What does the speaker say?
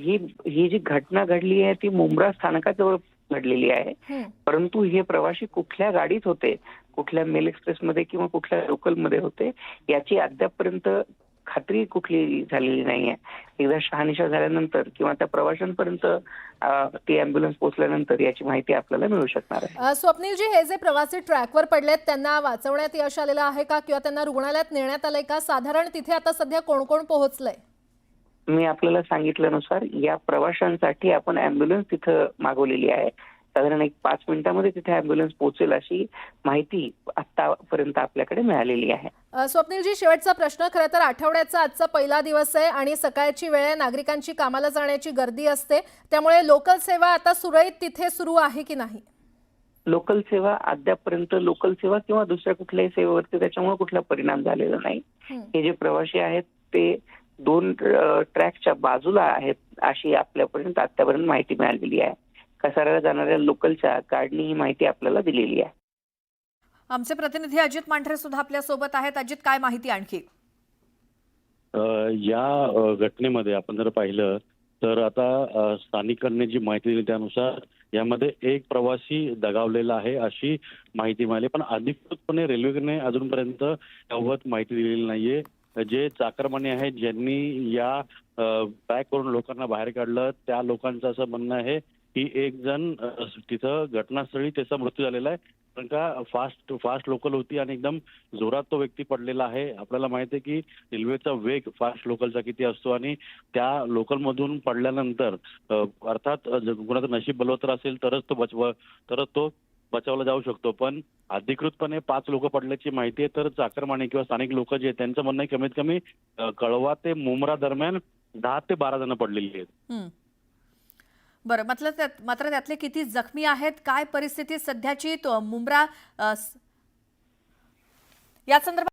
ही ही जी घटना घडली आहे ती मुंब्रा स्थानकाजवळ घडलेली आहे. हं. परंतु हे प्रवासी कुठल्या गाडीत होते, कुठल्या मेल एक्सप्रेसमध्ये किंवा कुठल्या लोकलमध्ये होते, याची अद्यापपर्यंत खात्री कुठली झालेली नाहीये. एकदा शहानिशा झाल्यानंतर किंवा त्या प्रवाशांपर्यंत ती अँब्युलन्स पोहोचल्यानंतर याची माहिती आपल्याला मिळू शकणार आहे. स्वप्नीलजी, हे जे प्रवासी ट्रॅकवर पडलेत त्यांना वाचवण्यात यश आलेलं आहे का किंवा त्यांना रुग्णालयात नेण्यात आलंय का? साधारण तिथे आता सध्या कोण कोण पोहोचलंय? मी आपल्याला सांगितल्यानुसार या प्रवाशांसाठी आपण अँब्युलन्स तिथं मागवलेली आहे. साधारण एक 5 मिनिटांमध्ये तिथे अँब्युलन्स पोहोचेल अशी माहिती आतापर्यंत आपल्याकडे मिळालेली आहे. स्वप्नीलजी, शेवटचा प्रश्न. खरं तर आठवड्याचा आजचा पहिला दिवस आहे आणि सकाळची वेळ आहे, नागरिकांची कामाला जाण्याची गर्दी असते, त्यामुळे लोकल सेवा आता सुरळीत तिथे सुरू आहे की नाही? लोकल सेवा अद्यापपर्यंत लोकल सेवा किंवा दुसऱ्या कुठल्याही सेवेवरती त्याच्यामुळे कुठला परिणाम झालेला नाही. हं. हे जे प्रवासी आहेत ते 2 ट्रॅकच्या बाजूला आहेत अशी आपल्यापर्यंत आतापर्यंत माहिती मिळालेली आहे. कसाऱ्याला जाणाऱ्या लोकलच्या गार्डनी ही माहिती आपल्याला दिलेली आहे. आमचे प्रतिनिधी अजित मांढरे सुद्धा आपल्या सोबत आहेत. अजित, काय माहिती आणखी? या घटनेमध्ये आपण जर पाहिलं तर आता स्थानिकांनी जी माहिती दिली त्यानुसार यामध्ये एक प्रवासी दगावलेला आहे अशी माहिती मिळाली, पण अधिकृतपणे रेल्वेने अजूनपर्यंत याबाबत माहिती दिलेली नाहीये. जे चाकरमानी आहेत ज्यांनी या पॅक करून लोकांना बाहेर काढलं त्या लोकांचं असं म्हणणं आहे की एक जण तिथं घटनास्थळी त्याचा मृत्यू झालेला आहे, कारण का फास्ट लोकल होती आणि एकदम जोरात तो व्यक्ती पडलेला आहे. आपल्याला माहिती आहे की रेल्वेचा वेग फास्ट लोकलचा किती असतो आणि त्या लोकलमधून पडल्यानंतर अर्थात कुणाचं नशीब बलवत्तर असेल तरच तो बचावला जाऊ शकतो. पण अधिकृतपणे 5 लोक पडल्याची माहिती आहे. तर चाकरमानी किंवा स्थानिक लोक जे आहेत त्यांचं म्हणणं आहे कमीत कमी कळवा ते मुंब्रा दरम्यान 10 ते 12 जण पडलेली आहेत. बरं, मात्र त्यातले किती जखमी आहेत, काय परिस्थिती सध्याची? तो मुंब्रा या संदर्भात